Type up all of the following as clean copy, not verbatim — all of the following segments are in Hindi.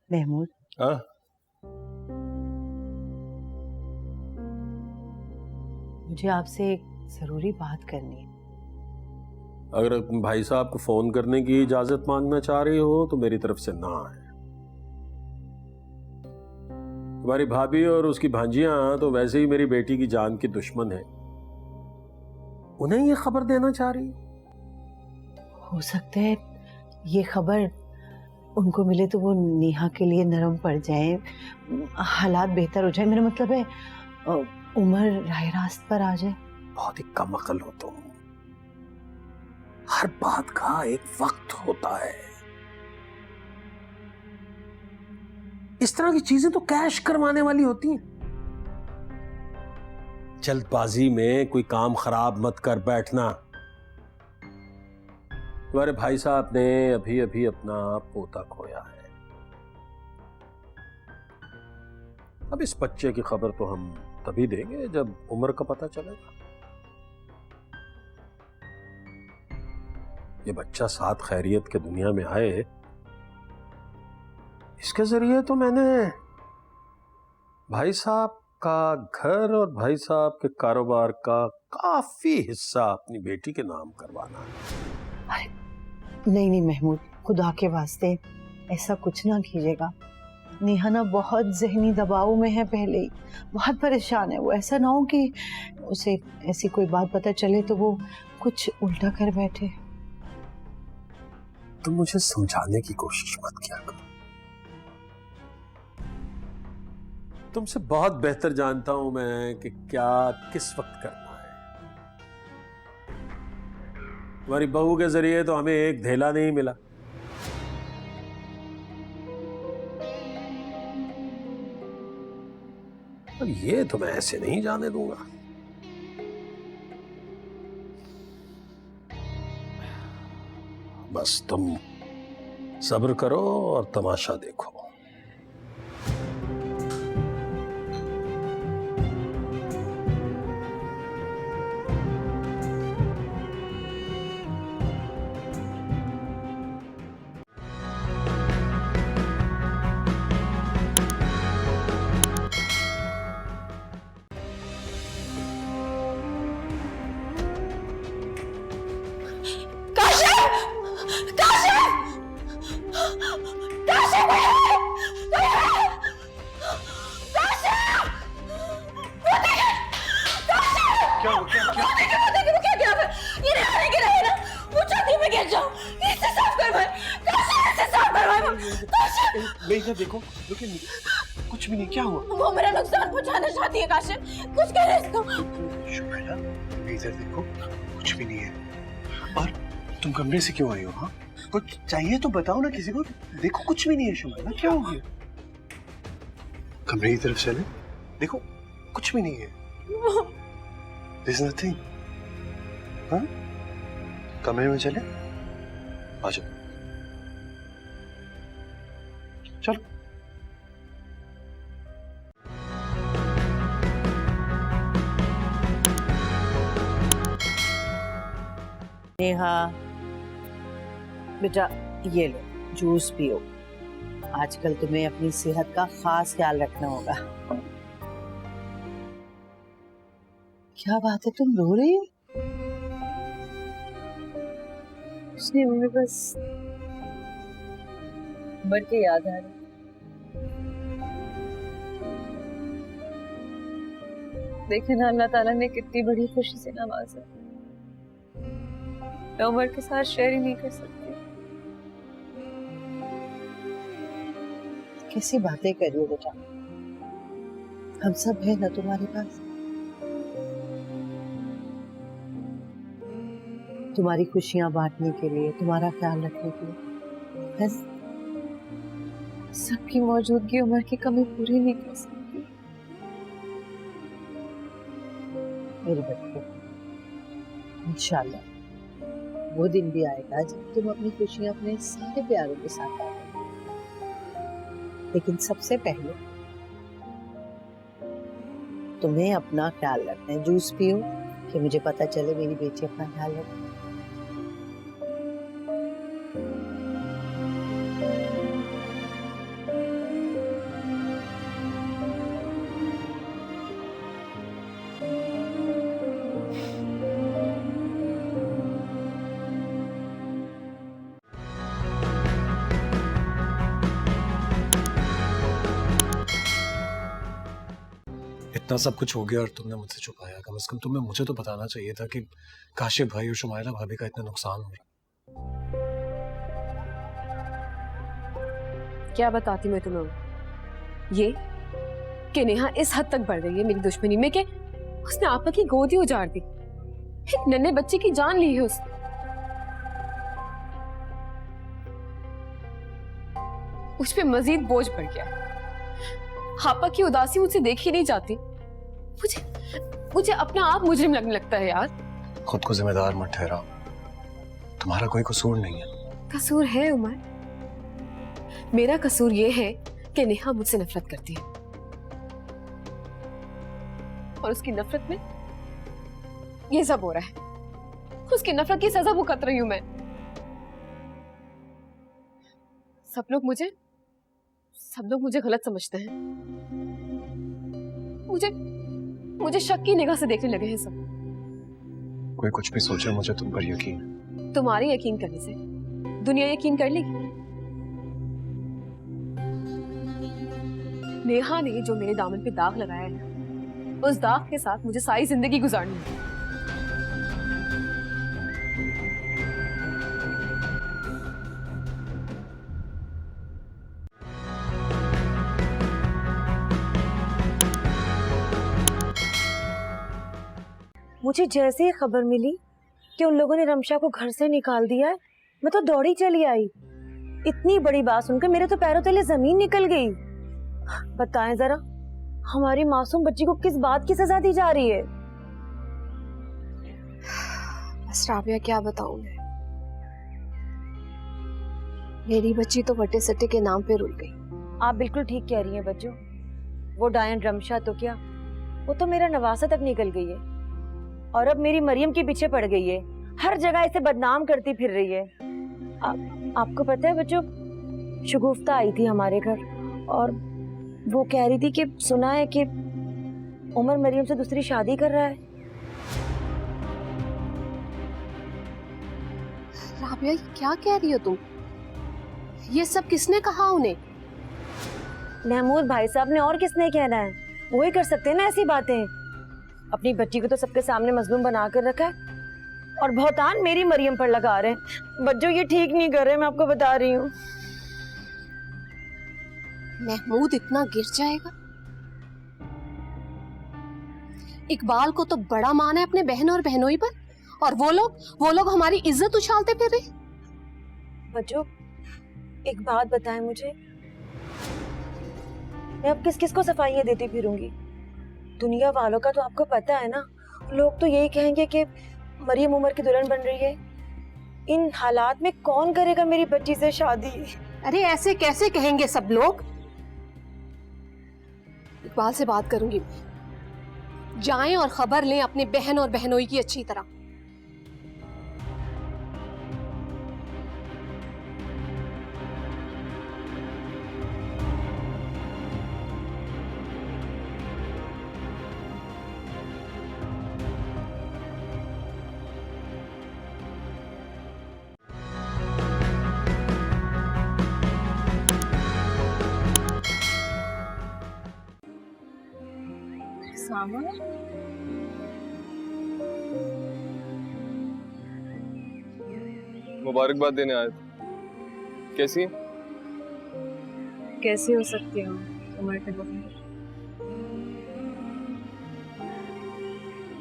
महमूद, हाँ? मुझे आपसे एक जरूरी बात करनी है। अगर भाई साहब को फोन करने की इजाजत मांगना चाह रही हो तो मेरी तरफ से ना है। तुम्हारी भाभी और उसकी भांजियां तो वैसे ही मेरी बेटी की जान की दुश्मन है, उन्हें ये खबर देना चाह रही हो? हो सकता है ये खबर उनको मिले तो वो नेहा के लिए नरम पड़ जाए, हालात बेहतर हो जाए। मेरा मतलब है उमर राह रास्त पर आ जाए। बहुत ही कम अकल हो तुम। हर बात का एक वक्त होता है। इस तरह की चीजें तो कैश करवाने वाली होती हैं। जल्दबाजी में कोई काम खराब मत कर बैठना। तुम्हारे भाई साहब ने अभी अभी अपना पोता खोया है। अब इस बच्चे की खबर तो हम तभी देंगे जब उम्र का पता चलेगा। ये बच्चा साथ खैरियत के दुनिया में आए, इसके जरिए तो मैंने भाई साहब का घर और भाई साहब के कारोबार का काफी हिस्सा अपनी बेटी के नाम करवाना है। अरे नहीं महमूद, खुदा के वास्ते ऐसा कुछ ना कीजिएगा। नेहा ना बहुत जहनी दबाव में है, पहले ही बहुत परेशान है वो। ऐसा ना हो कि उसे ऐसी कोई बात पता चले तो वो कुछ उल्टा कर बैठे। तुम मुझे समझाने की कोशिश मत किया करो। तुमसे बहुत बेहतर जानता हूं मैं कि क्या किस वक्त करना है। तुम्हारी बहू के जरिए तो हमें एक धेला नहीं मिला। और ये तो मैं ऐसे नहीं जाने दूंगा। बस तुम सब्र करो और तमाशा देखो। देखो कुछ भी नहीं, क्या हुआ? वो मेरा नुकसान पहुंचाना चाहती है काशिफ, कुछ कह रहे इसको। शुभैला, इधर देखो, कुछ भी नहीं है। और तुम कमरे से क्यों आई हो? हाँ, कुछ चाहिए तो बताओ ना किसी को। देखो कुछ भी नहीं है शुभैला, क्या हो गया? कमरे की तरफ चले, देखो कुछ भी नहीं है। There's nothing। हाँ, कमरे में चले, आ जाओ, चलो। नेहा बेटा, ये लो जूस पियो। आजकल तुम्हें अपनी सेहत का खास ख्याल रखना होगा। क्या बात है, तुम रो रही हो? उसने मुझे बस मर के याद आ रही। देखे ना अल्लाह ताला ने कितनी बड़ी खुशी से नवाजा। मैं उमर के साथ शेयर ही नहीं कर सकती। कैसी बातें कर रही हो बेटा, हम सब है ना तुम्हारे पास। तुम्हारी खुशियां बांटने के लिए, तुम्हारा ख्याल रखने के लिए। बस सबकी मौजूदगी उमर की कमी पूरी नहीं कर सकती। मेरे बच्चे, इंशाल्लाह वो दिन भी आएगा जब तुम अपनी खुशियां अपने सारे प्यारों के साथ बांटोगे। लेकिन सबसे पहले तुम्हें अपना ख्याल रखना है। जूस पियो कि मुझे पता चले मेरी बेटी अपना ख्याल रखे। इतना सब कुछ हो गया और तुमने मुझसे छुपाया। कम से कम तुम्हें मुझे तो बताना चाहिए था कि काशिफ भाई और शुमाइला भाभी का इतना नुकसान हो रहा है। क्या बताती मैं तुम्हें, ये कि नेहा इस हद तक बढ़ गई है मेरी दुश्मनी में कि उसने आपा की गोदी उजाड़ दी, एक नन्हे बच्चे की जान ली है उसने। उस पे मजीद बोझ बढ़ गया। आपा की उदासी मुझसे देखी नहीं जाती। मुझे अपना आप मुजरिम लगने लगता है यार। खुद को जिम्मेदार मत ठहराओ, तुम्हारा कोई कसूर नहीं है। कसूर है उमर, मेरा कसूर ये है कि नेहा मुझसे नफरत करती है और उसकी नफरत में ये सब हो रहा है। उसकी नफरत की सजा भुगत रही हूं मैं। सब लोग मुझे गलत समझते हैं। मुझे शक की निगाह से देखने लगे हैं सब। कोई कुछ भी सोचे, मुझे तुम पर यकीन है। तुम्हारे यकीन करने से दुनिया यकीन कर लेगी। नेहा ने जो मेरे दामन पे दाग लगाया है, उस दाग के साथ मुझे सारी जिंदगी गुजारनी है। मुझे जैसे ही खबर मिली कि उन लोगों ने रमशा को घर से निकाल दिया है, मैं तो दौड़ी चली आई। इतनी बड़ी बात सुनकर मेरे तो पैरों तले जमीन निकल गई। बताएं जरा, हमारी मासूम बच्ची को किस बात की सजा दी जा रही है? बस राबिया, क्या बताऊं मैं। मेरी बच्ची तो वटे सट्टे के नाम पे रुल गई। आप बिल्कुल ठीक कह रही हैं बच्चों। वो डायन रमशा तो क्या, वो तो मेरा नवासा तक निकल गई है और अब मेरी मरियम के पीछे पड़ गई है। हर जगह इसे बदनाम करती फिर रही है। आपको पता है बच्चों, शगुफ्ता आई थी हमारे घर और वो कह रही थी कि सुना है कि उमर मरियम से दूसरी शादी कर रहा है। राबिया, ये क्या कह रही हो तुम? ये सब किसने कहा उन्हें? महमूद भाई साहब ने, और किसने कहना है? वो ही कर सकते हैं ना ऐसी बातें। अपनी बच्ची को तो सबके सामने मजलूम बना कर रखा है और बहुतान मेरी मरियम पर लगा रहे हैं। बच्चों ये ठीक नहीं कर रहे, मैं आपको बता रही हूँ। महमूद इतना गिर जाएगा? इकबाल को तो बड़ा मान है अपने बहन और बहनोई पर, और वो लोग हमारी इज्जत उछालते फिर रहे। बच्चों एक बात बताएं मुझे, मैं अब किस किस को सफाइयाँ देती फिरूंगी? दुनिया वालों का तो आपको पता है ना, लोग तो यही कहेंगे कि मरियम उमर की दुल्हन बन रही है। इन हालात में कौन करेगा मेरी बच्ची से शादी? अरे ऐसे कैसे कहेंगे सब लोग? इकबाल से बात करूंगी। जाएं और खबर लें अपने बहन और बहनोई की अच्छी तरह। मुबारकबाद देने आए थे। कैसी हैं? कैसी हो सकती हूँ उमर के बहन?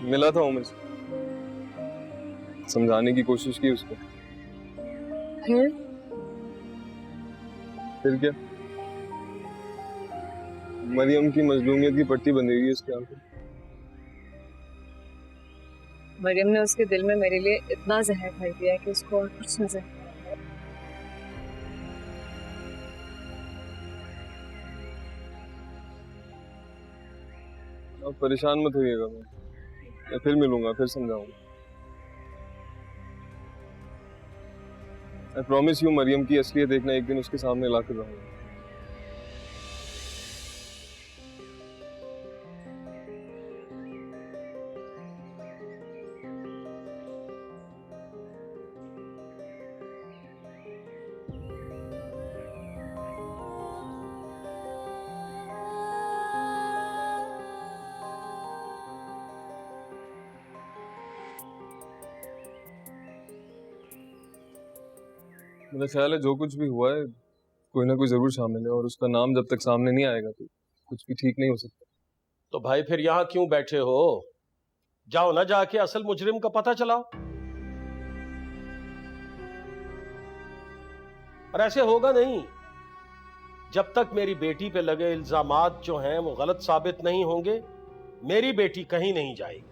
मिला था उमर से, समझाने की कोशिश की उसको। फिर क्या, मरियम की मजलूमियत की पट्टी बंधी हुई है उसके आंखों। मरियम ने उसके दिल में मेरे लिए इतना जहर भर दिया कि उसको और कुछ नजर नहीं आता। अब परेशान मत होइएगा, मैं फिर मिलूंगा, फिर समझाऊंगा। आई प्रॉमिस यू, मरियम की असलियत देखना एक दिन उसके सामने ला कर रहूंगा। मेरा ख्याल है जो कुछ भी हुआ है कोई ना कोई जरूर शामिल है, और उसका नाम जब तक सामने नहीं आएगा तो कुछ भी ठीक नहीं हो सकता। तो भाई फिर यहाँ क्यों बैठे हो? जाओ ना, जाके असल मुजरिम का पता चलाओ। और ऐसे होगा नहीं। जब तक मेरी बेटी पे लगे इल्जामात जो हैं वो गलत साबित नहीं होंगे, मेरी बेटी कहीं नहीं जाएगी।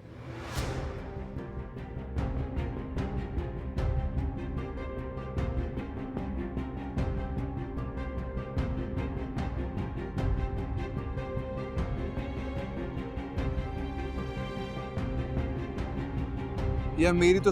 या मेरी तो